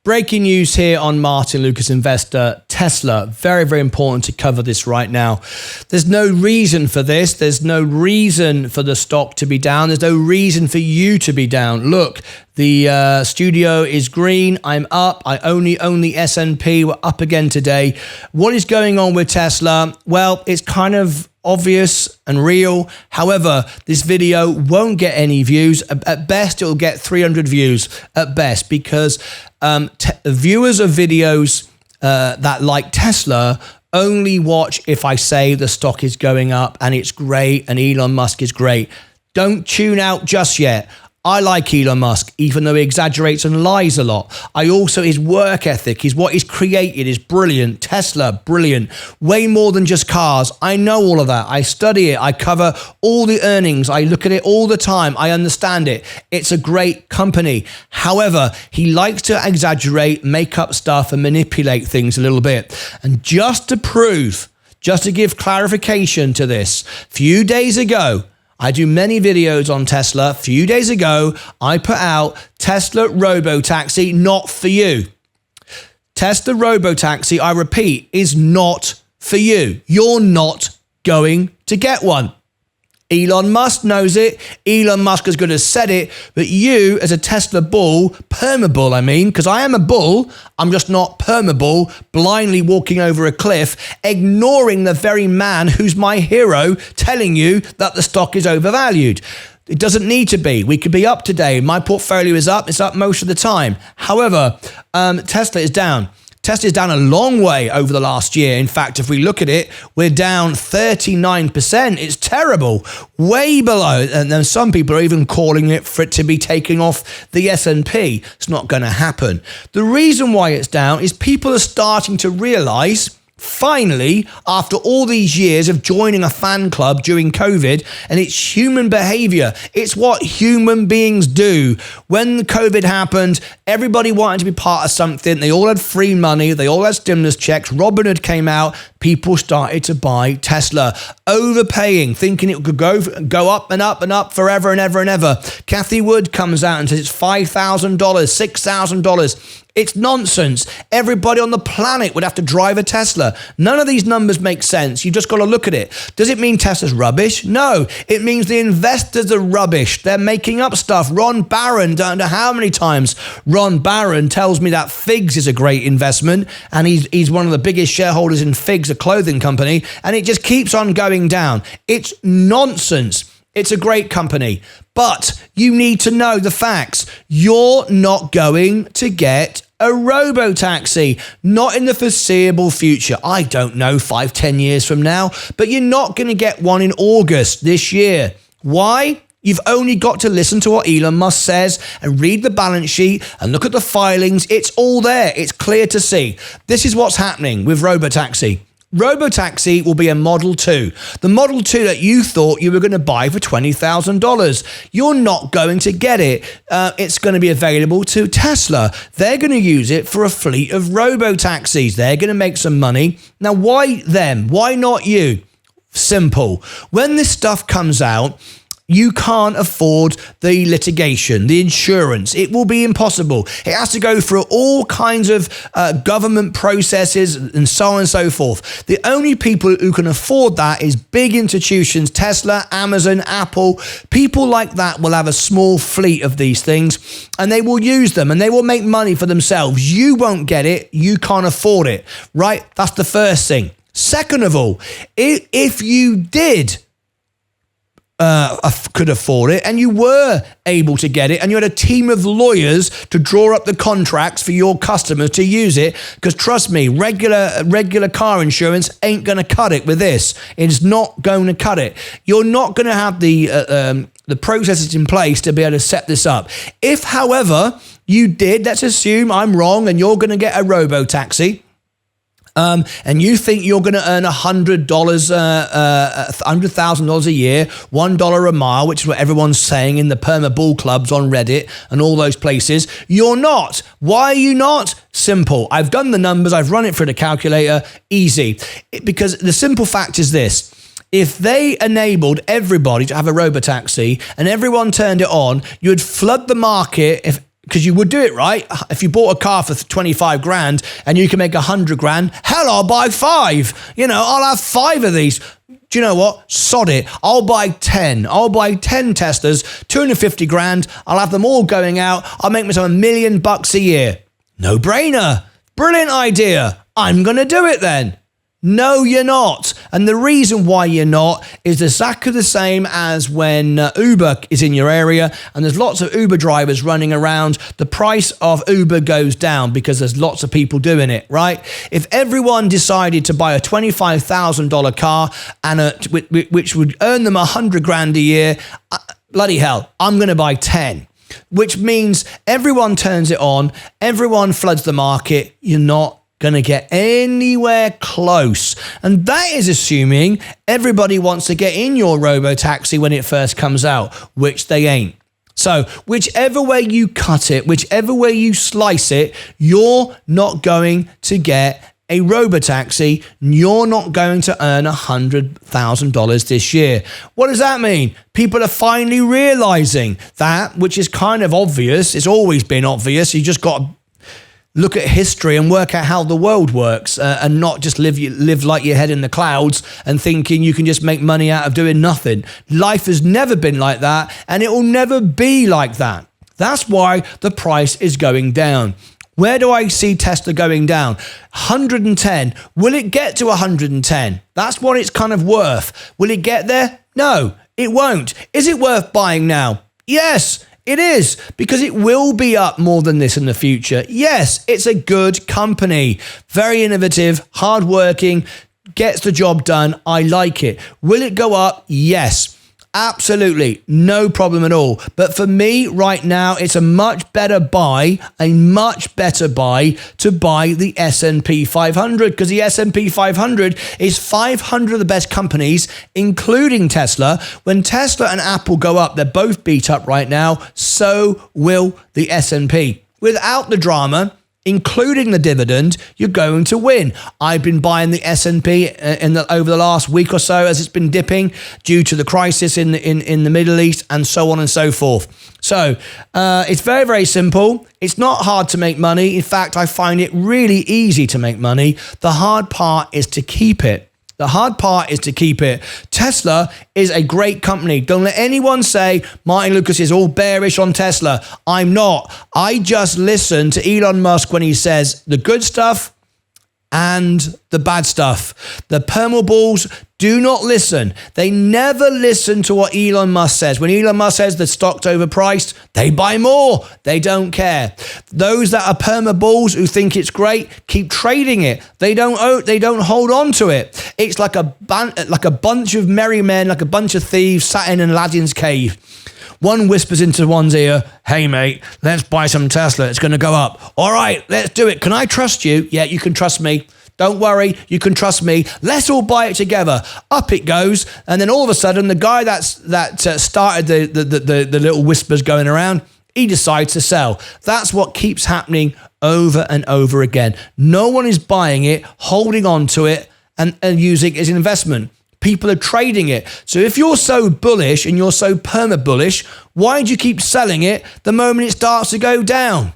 Breaking news here on Martyn Lucas Investor. Tesla, very, very important to cover this right now. There's no reason for this. There's no reason for the stock to be down. There's no reason for you to be down. Look, the studio is green. I'm up. I only own the S&P. We're up again today. What is going on with Tesla? Well, it's kind of obvious and real. However, this video won't get any views. At best, it'll get 300 views at best, because viewers of videos that like Tesla only watch if I say the stock is going up and it's great and Elon Musk is great. Don't tune out just yet. I like Elon Musk, even though he exaggerates and lies a lot. His work ethic, what he's created is brilliant. Tesla, brilliant. Way more than just cars. I know all of that. I study it. I cover all the earnings. I look at it all the time. I understand it. It's a great company. However, he likes to exaggerate, make up stuff and manipulate things a little bit. And just to give clarification to this, a few days ago, I do many videos on Tesla. A few days ago, I put out Tesla Robotaxi, not for you. Tesla Robotaxi, I repeat, is not for you. You're not going to get one. Elon Musk knows it. Elon Musk is going to set it. But you, as a Tesla bull, perma-bull, because I am a bull, I'm just not perma-bull, blindly walking over a cliff, ignoring the very man who's my hero, telling you that the stock is overvalued. It doesn't need to be. We could be up today. My portfolio is up. It's up most of the time. However, Tesla is down. Tesla is down a long way over the last year. In fact, if we look at it, we're down 39%. It's terrible, way below. And then some people are even calling it for it to be taking off the S&P. It's not going to happen. The reason why it's down is people are starting to realize, finally, after all these years of joining a fan club during COVID, and it's human behavior. It's what human beings do. When COVID happened, everybody wanted to be part of something. They all had free money. They all had stimulus checks. Robinhood came out. People started to buy Tesla, overpaying, thinking it could go up and up and up forever and ever and ever. Cathie Wood comes out and says it's $5,000, $6,000. It's nonsense. Everybody on the planet would have to drive a Tesla. None of these numbers make sense. You just got to look at it. Does it mean Tesla's rubbish? No. It means the investors are rubbish. They're making up stuff. Ron Barron, don't know how many times Ron Barron tells me that Figs is a great investment, and he's one of the biggest shareholders in Figs, a clothing company, and it just keeps on going down. It's nonsense. It's a great company, but you need to know the facts. You're not going to get a Robotaxi, not in the foreseeable future. I don't know, 5-10 years from now, but you're not going to get one in August this year. Why? You've only got to listen to what Elon Musk says and read the balance sheet and look at the filings. It's all there. It's clear to see. This is what's happening with Robotaxi. Robotaxi will be a Model 2. The Model 2 that you thought you were going to buy for $20,000. You're not going to get it. It's going to be available to Tesla. They're going to use it for a fleet of Robotaxis. They're going to make some money. Now, why them? Why not you? Simple. When this stuff comes out, you can't afford the litigation, the insurance. It will be impossible. It has to go through all kinds of government processes and so on and so forth. The only people who can afford that is big institutions, Tesla, Amazon, Apple. People like that will have a small fleet of these things and they will use them and they will make money for themselves. You won't get it. You can't afford it, right? That's the first thing. Second of all, if you did could afford it and you were able to get it and you had a team of lawyers to draw up the contracts for your customers to use it, because trust me, regular car insurance ain't going to cut it with this. It's not going to cut it. You're not going to have the processes in place to be able to set this up. If, however, you did, let's assume I'm wrong and you're going to get a Robotaxi, and you think you're going to earn $100,000 a year, $1 a mile, which is what everyone's saying in the perma bull clubs on Reddit and all those places. You're not. Why are you not? Simple. I've done the numbers. I've run it through the calculator. Easy. Because the simple fact is this. If they enabled everybody to have a Robotaxi and everyone turned it on, you would flood the market because you would do it, right? If you bought a car for 25 grand and you can make 100 grand, hell, I'll buy 5. I'll have 5 of these. Do you know what? Sod it. I'll buy 10. I'll buy 10 Teslas, 250 grand. I'll have them all going out. I'll make myself $1 million a year. No brainer. Brilliant idea. I'm going to do it then. No, you're not. And the reason why you're not is exactly the same as when Uber is in your area and there's lots of Uber drivers running around. The price of Uber goes down because there's lots of people doing it, right? If everyone decided to buy a $25,000 car and which would earn them 100 grand a year, bloody hell, I'm going to buy 10. Which means everyone turns it on, everyone floods the market. You're not going to get anywhere close. And that is assuming everybody wants to get in your Robotaxi when it first comes out, which they ain't. So whichever way you cut it, whichever way you slice it, you're not going to get a Robotaxi. You're not going to earn $100,000 this year. What does that mean? People are finally realizing that, which is kind of obvious. It's always been obvious. You just got to look at history and work out how the world works and not just live like your head in the clouds and thinking you can just make money out of doing nothing. Life has never been like that, and it will never be like that. That's why the price is going down. Where do I see Tesla going down? 110. Will it get to 110? That's what it's kind of worth. Will it get there? No, it won't. Is it worth buying now? Yes. It is, because it will be up more than this in the future. Yes, it's a good company. Very innovative, hardworking, gets the job done. I like it. Will it go up? Yes. Absolutely, no problem at all. But for me right now, it's a much better buy to buy the S&P 500, because the S&P 500 is 500 of the best companies, including Tesla. When Tesla and Apple go up, they're both beat up right now. So will the S&P. Without the drama, including the dividend, you're going to win. I've been buying the S&P over the last week or so as it's been dipping due to the crisis in the Middle East and so on and so forth. So it's very, very simple. It's not hard to make money. In fact, I find it really easy to make money. The hard part is to keep it. The hard part is to keep it. Tesla is a great company. Don't let anyone say Martyn Lucas is all bearish on Tesla. I'm not. I just listen to Elon Musk when he says the good stuff and the bad stuff. The perma bulls do not listen. They never listen to what Elon Musk says. When Elon Musk says the stock's overpriced, they buy more. They don't care. Those that are perma bulls who think it's great keep trading it. They don't hold on to it. It's like a bunch of merry men, like a bunch of thieves sat in Aladdin's cave. One whispers into one's ear, "Hey mate, let's buy some Tesla. It's going to go up." "All right, let's do it. Can I trust you?" "Yeah, you can trust me. Don't worry, you can trust me. Let's all buy it together." Up it goes, and then all of a sudden, the guy that started the little whispers going around, he decides to sell. That's what keeps happening over and over again. No one is buying it, holding on to it, and using it as an investment. People are trading it. So if you're so bullish and you're so perma-bullish, why do you keep selling it the moment it starts to go down?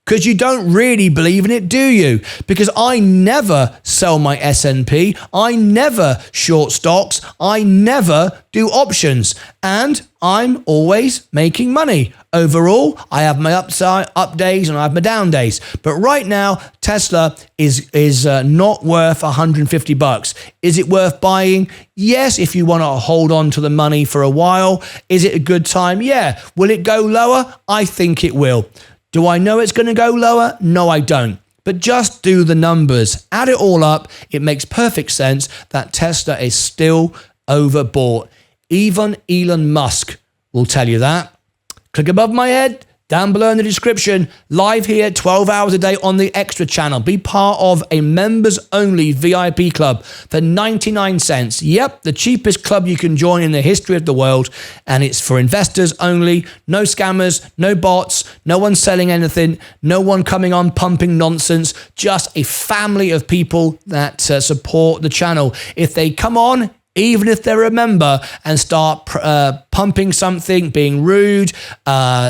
Because you don't really believe in it, do you? Because I never sell my S&P. I never short stocks. I never do options. And I'm always making money. Overall, I have my up days and I have my down days. But right now, Tesla is not worth $150. Is it worth buying? Yes, if you want to hold on to the money for a while. Is it a good time? Yeah. Will it go lower? I think it will. Do I know it's going to go lower? No, I don't. But just do the numbers. Add it all up. It makes perfect sense that Tesla is still overbought. Even Elon Musk will tell you that. Click above my head, down below in the description. Live here 12 hours a day on the Extra channel. Be part of a members-only VIP club for 99 cents. Yep, the cheapest club you can join in the history of the world. And it's for investors only. No scammers, no bots, no one selling anything, no one coming on pumping nonsense. Just a family of people that support the channel. If they come on, even if they're a member, and start pumping something, being rude,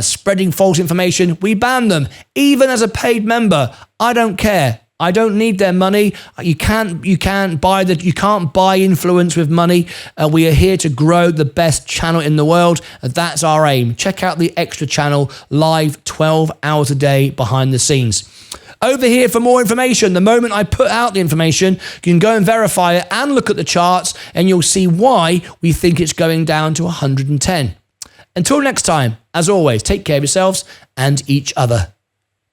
spreading false information, we ban them. Even as a paid member, I don't care. I don't need their money. You can't buy influence with money. We are here to grow the best channel in the world. That's our aim. Check out the extra channel live 12 hours a day behind the scenes. Over here for more information. The moment I put out the information, you can go and verify it and look at the charts, and you'll see why we think it's going down to 110. Until next time, as always, take care of yourselves and each other.